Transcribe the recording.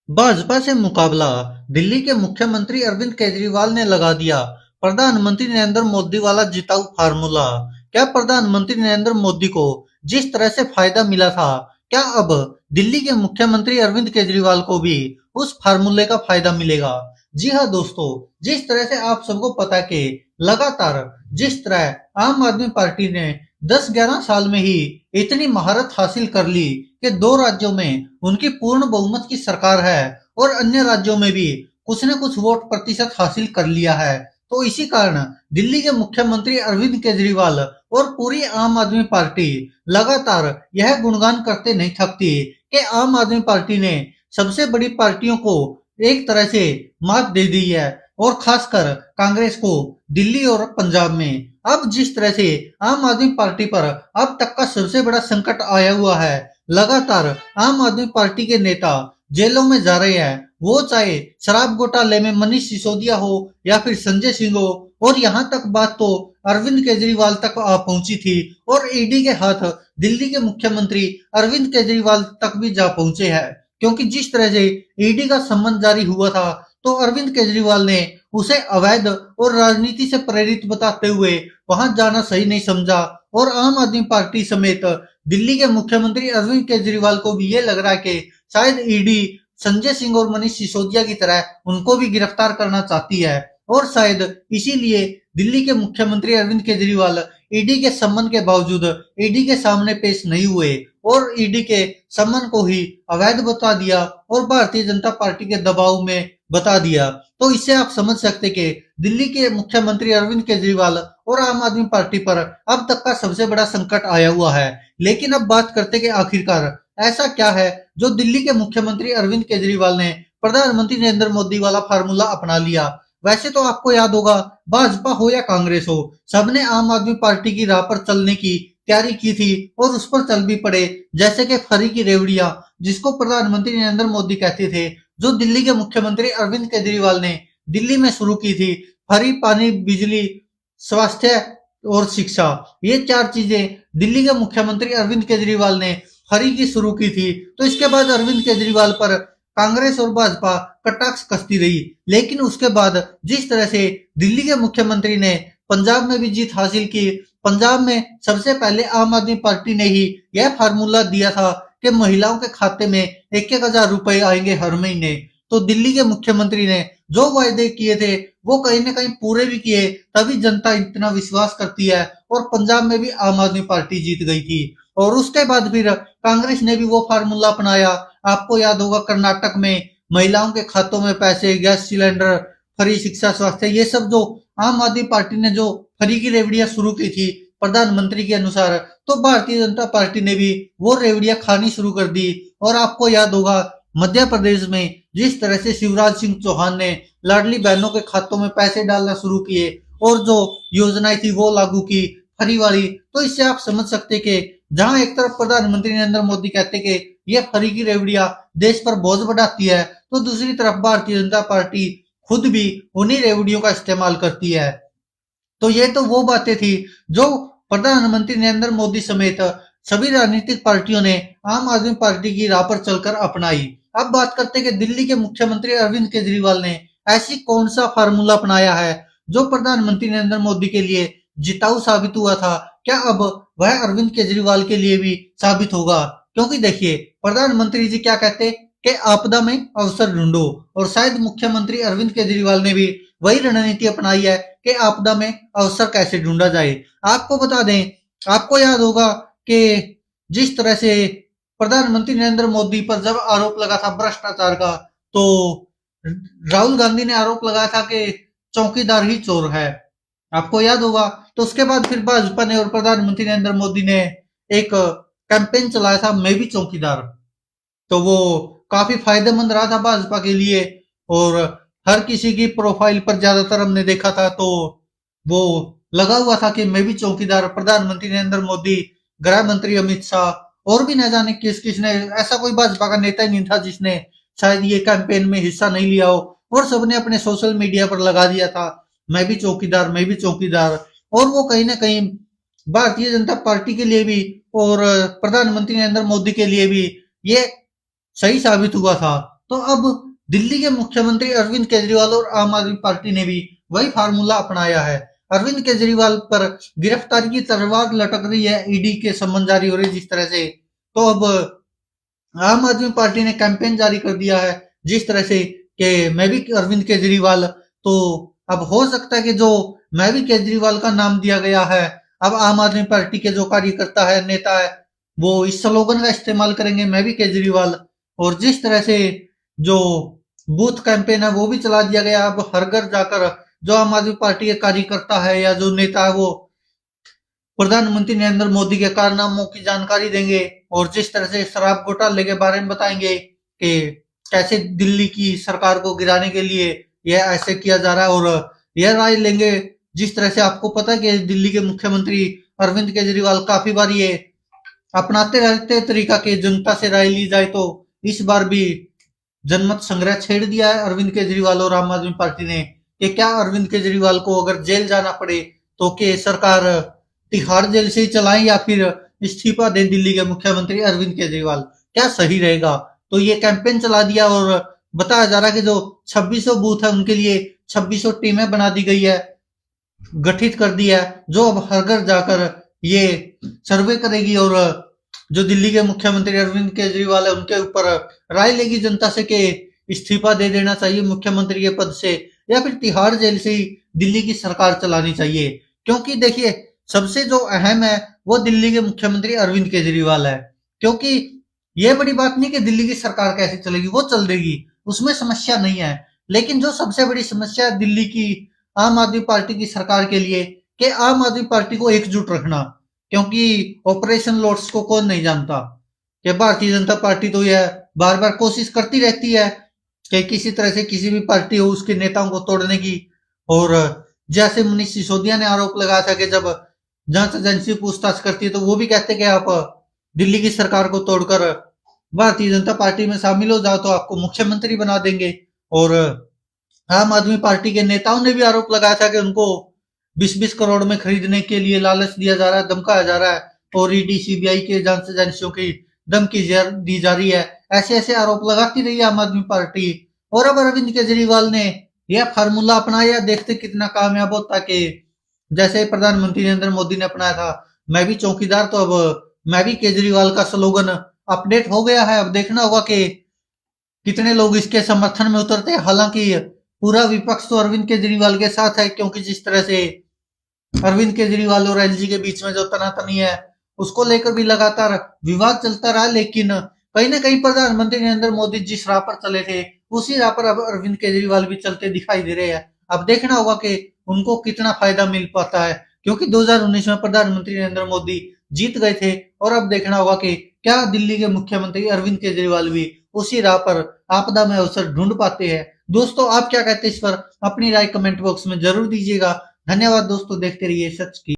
भाजपा से मुकाबला, दिल्ली के मुख्यमंत्री अरविंद केजरीवाल ने लगा दिया प्रधानमंत्री नरेंद्र मोदी वाला जिताऊ फार्मूला। क्या प्रधानमंत्री नरेंद्र मोदी को जिस तरह से फायदा मिला था, क्या अब दिल्ली के मुख्यमंत्री अरविंद केजरीवाल को भी उस फार्मूले का फायदा मिलेगा? जी हाँ दोस्तों, जिस तरह से आप सबको पता है कि लगातार जिस तरह आम आदमी पार्टी ने 10-11 साल में ही इतनी महारत हासिल कर ली कि दो राज्यों में उनकी पूर्ण बहुमत की सरकार है और अन्य राज्यों में भी कुछ न कुछ वोट प्रतिशत हासिल कर लिया है। तो इसी कारण दिल्ली के मुख्यमंत्री अरविंद केजरीवाल और पूरी आम आदमी पार्टी लगातार यह गुणगान करते नहीं थकती कि आम आदमी पार्टी ने सबसे बड़ी पार्टियों को एक तरह से मात दे दी है, और खासकर कांग्रेस को दिल्ली और पंजाब में। अब जिस तरह से आम आदमी पार्टी पर अब तक का सबसे बड़ा संकट आया हुआ है, लगातार आम आदमी पार्टी के नेता जेलों में जा रहे हैं, वो चाहे शराब घोटाले में मनीष सिसोदिया हो या फिर संजय सिंह हो, और यहाँ तक बात तो अरविंद केजरीवाल तक आ पहुंची थी, और ईडी के हाथ दिल्ली के मुख्यमंत्री अरविंद केजरीवाल तक भी जा पहुंचे हैं। क्योंकि जिस तरह से ईडी का सम्मन जारी हुआ था, तो अरविंद केजरीवाल ने उसे अवैध और राजनीति से प्रेरित बताते हुए वहां जाना सही नहीं समझा, और आम आदमी पार्टी समेत दिल्ली के मुख्यमंत्री अरविंद केजरीवाल को भी ये लग रहा है कि शायद ईडी संजय सिंह और मनीष सिसोदिया की तरह उनको भी गिरफ्तार करना चाहती है, और शायद इसीलिए दिल्ली के मुख्यमंत्री अरविंद केजरीवाल ईडी के सम्मन के बावजूद ईडी के सामने पेश नहीं हुए, और ईडी के सम्मन को ही अवैध बता दिया और भारतीय जनता पार्टी के दबाव में बता दिया। तो इससे आप समझ सकते कि दिल्ली के मुख्यमंत्री अरविंद केजरीवाल और आम आदमी पार्टी पर अब तक का सबसे बड़ा संकट आया हुआ है। लेकिन अब बात करते कि आखिरकार ऐसा क्या है जो दिल्ली के मुख्यमंत्री अरविंद केजरीवाल ने प्रधानमंत्री नरेंद्र मोदी वाला फार्मूला अपना लिया। वैसे तो आपको याद होगा, भाजपा हो या कांग्रेस हो, सबने आम आदमी पार्टी की राह पर चलने की तैयारी की थी और उस पर चल भी पड़े। जैसे कि फरी की रेवड़ियां, जिसको प्रधानमंत्री नरेंद्र मोदी कहते थे, जो दिल्ली के मुख्यमंत्री अरविंद केजरीवाल ने दिल्ली में शुरू की थी। फ्री पानी, बिजली, स्वास्थ्य और शिक्षा, ये चार चीजें दिल्ली के मुख्यमंत्री अरविंद केजरीवाल ने फ्री की शुरू की थी। तो इसके बाद अरविंद केजरीवाल पर कांग्रेस और भाजपा कटाक्ष कसती रही। लेकिन उसके बाद जिस तरह से दिल्ली के मुख्यमंत्री ने पंजाब में भी जीत हासिल की, पंजाब में सबसे पहले आम आदमी पार्टी ने ही यह फार्मूला दिया था कि महिलाओं के खाते में 1-1 हजार रुपए आएंगे हर महीने। तो दिल्ली के मुख्यमंत्री ने जो वायदे किए थे वो कहीं ना कहीं पूरे भी किए, तभी जनता इतना विश्वास करती है, और पंजाब में भी आम आदमी पार्टी जीत गई थी। और उसके बाद फिर कांग्रेस ने भी वो फार्मूला अपनाया। आपको याद होगा, कर्नाटक में महिलाओं के खातों में पैसे, गैस सिलेंडर, फ्री शिक्षा, स्वास्थ्य, ये सब जो आम आदमी पार्टी ने जो फ्री की रेवड़ियां शुरू की थी प्रधानमंत्री के अनुसार, तो भारतीय जनता पार्टी ने भी वो रेवड़ियां खानी शुरू कर दी। और आपको याद होगा, मध्य प्रदेश में जिस तरह से शिवराज सिंह चौहान ने लाडली बहनों के खातों में पैसे डालना शुरू किए और जो योजनाएं थी वो लागू की फ्री वाली, तो इससे आप समझ सकते कि जहां एक तरफ प्रधानमंत्री नरेंद्र मोदी कहते कि ये फ्री की रेवड़ियां देश पर बोझ बढ़ाती है, तो दूसरी तरफ भारतीय जनता पार्टी खुद भी उन्हीं रेवड़ियों का इस्तेमाल करती है। तो ये तो वो बातें थी जो प्रधानमंत्री नरेंद्र मोदी समेत सभी राजनीतिक पार्टियों ने आम आदमी पार्टी की राह पर चलकर अपनाई। अब बात करते हैं कि दिल्ली के मुख्यमंत्री अरविंद केजरीवाल ने ऐसी कौन सा फार्मूला अपनाया है जो प्रधानमंत्री नरेंद्र मोदी के लिए जिताऊ साबित हुआ था। क्या अब वह अरविंद केजरीवाल के लिए भी साबित होगा? क्योंकि देखिए, प्रधानमंत्री जी क्या कहते कि आपदा में अवसर ढूंढो, और शायद मुख्यमंत्री अरविंद केजरीवाल ने भी वही रणनीति अपनाई है कि आपदा में अवसर कैसे ढूंढा जाए। आपको बता दें, आपको याद होगा कि जिस तरह से प्रधानमंत्री नरेंद्र मोदी पर जब आरोप लगा था भ्रष्टाचार का, तो राहुल गांधी ने आरोप लगाया था कि चौकीदार ही चोर है। आपको याद होगा। तो उसके बाद फिर भाजपा ने और प्रधानमंत्री नरेंद्र मोदी ने एक कैंपेन चलाया था, मैं भी चौकीदार। तो वो काफी फायदेमंद रहा था भाजपा के लिए, और हर किसी की प्रोफाइल पर ज्यादातर हमने देखा था तो वो लगा हुआ था कि मैं भी चौकीदार। प्रधानमंत्री नरेंद्र मोदी, गृह मंत्री अमित शाह, और भी न जाने किस किसने, ऐसा कोई भाजपा का नेता ही नहीं था जिसने शायद ये कैंपेन में हिस्सा नहीं लिया हो, और सबने अपने सोशल मीडिया पर लगा दिया था, मैं भी चौकीदार, मैं भी चौकीदार। और वो कहीं ना कहीं भारतीय जनता पार्टी के लिए भी और प्रधानमंत्री नरेंद्र मोदी के लिए भी ये सही साबित हुआ था। तो अब दिल्ली के मुख्यमंत्री अरविंद केजरीवाल और आम आदमी पार्टी ने भी वही फार्मूला अपनाया है। अरविंद केजरीवाल पर गिरफ्तारी की तलवार लटक रही है, ईडी के समन जारी हो रही है जिस तरह से। तो अब आम आदमी पार्टी ने कैंपेन जारी कर दिया है जिस तरह से कि मैं भी अरविंद केजरीवाल। तो अब हो सकता है कि जो मैं भी केजरीवाल का नाम दिया गया है, अब आम आदमी पार्टी के जो कार्यकर्ता है, नेता है, वो इस स्लोगन का इस्तेमाल करेंगे, मैं भी केजरीवाल। और जिस तरह से जो बूथ कैंपेन है वो भी चला दिया गया। अब हर घर जाकर जो आम आदमी पार्टी के कार्यकर्ता है या जो नेता है वो प्रधानमंत्री नरेंद्र मोदी के कारनामों की जानकारी देंगे और जिस तरह से शराब घोटाले के बारे में बताएंगे कि कैसे दिल्ली की सरकार को गिराने के लिए यह ऐसे किया जा रहा है। और यह राय लेंगे जिस तरह से आपको पता है कि दिल्ली के मुख्यमंत्री अरविंद केजरीवाल काफी बार ये अपनाते रहते तरीका कि जनता से राय ली जाए। तो इस बार भी जनमत संग्रह छेड़ दिया है अरविंद केजरीवाल और आम आदमी पार्टी ने कि क्या अरविंद केजरीवाल को अगर जेल जाना पड़े तो कि सरकार तिहाड़ जेल से ही चलाएं या फिर इस्तीफा दें दिल्ली के मुख्यमंत्री अरविंद केजरीवाल, क्या सही रहेगा। तो ये कैंपेन चला दिया और बताया जा रहा है कि जो 2600 बूथ है उनके लिए 2600 टीमें बना दी गई है, गठित कर दिया है, जो अब हर घर जाकर ये सर्वे करेगी और जो दिल्ली के मुख्यमंत्री अरविंद केजरीवाल है उनके ऊपर राय लेगी जनता से कि इस्तीफा दे देना चाहिए मुख्यमंत्री के पद से या फिर तिहाड़ जेल से ही दिल्ली की सरकार चलानी चाहिए। क्योंकि देखिए सबसे जो अहम है वो दिल्ली के मुख्यमंत्री अरविंद केजरीवाल है। क्योंकि ये बड़ी बात नहीं कि दिल्ली की सरकार कैसे चलेगी, वो चल देगी, उसमें समस्या नहीं है। लेकिन जो सबसे बड़ी समस्या है दिल्ली की आम आदमी पार्टी की सरकार के लिए कि आम आदमी पार्टी को एकजुट रखना। क्योंकि ऑपरेशन लोटस को कौन नहीं जानता कि भारतीय जनता पार्टी तो यह बार बार कोशिश करती रहती है कि किसी तरह से किसी भी पार्टी हो उसके नेताओं को तोड़ने की। और जैसे मनीष सिसोदिया ने आरोप लगाया था कि जब जांच एजेंसी पूछताछ करती है तो वो भी कहते हैं कि आप दिल्ली की सरकार को तोड़कर भारतीय जनता पार्टी में शामिल हो जाओ तो आपको मुख्यमंत्री बना देंगे। और आम आदमी पार्टी के नेताओं ने भी आरोप लगाया था कि उनको 20-20 करोड़ में खरीदने के लिए लालच दिया जा रहा है, धमकाया जा रहा है और ईडी सीबीआई के जांच एजेंसियों की धमकी दी जा रही है। ऐसे ऐसे आरोप लगाती रही आम आदमी पार्टी। और अब अरविंद केजरीवाल ने यह फार्मूला अपनाया, देखते कितना कामयाब होता कि जैसे प्रधानमंत्री नरेंद्र मोदी ने अपनाया था मैं भी चौकीदार, तो अब मैं भी केजरीवाल का स्लोगन अपडेट हो गया है। अब देखना होगा कि कितने लोग इसके समर्थन में उतरते हैं। हालांकि पूरा विपक्ष तो अरविंद केजरीवाल के साथ है क्योंकि जिस तरह से अरविंद केजरीवाल और एलजी के बीच में जो तनातनी है उसको लेकर भी लगातार विवाद चलता रहा। लेकिन कहीं ना कहीं प्रधानमंत्री नरेंद्र मोदी जिस राह पर चले थे उसी राह पर अब अरविंद केजरीवाल भी चलते दिखाई दे रहे हैं। अब देखना होगा कि उनको कितना फायदा मिल पाता है क्योंकि 2019 में प्रधानमंत्री नरेंद्र मोदी जीत गए थे। और अब देखना होगा कि क्या दिल्ली के मुख्यमंत्री अरविंद केजरीवाल भी उसी राह पर आपदा में अवसर ढूंढ पाते हैं। दोस्तों आप क्या कहते हैं इस पर अपनी राय कमेंट बॉक्स में जरूर दीजिएगा। धन्यवाद दोस्तों, देखते रहिए सच की।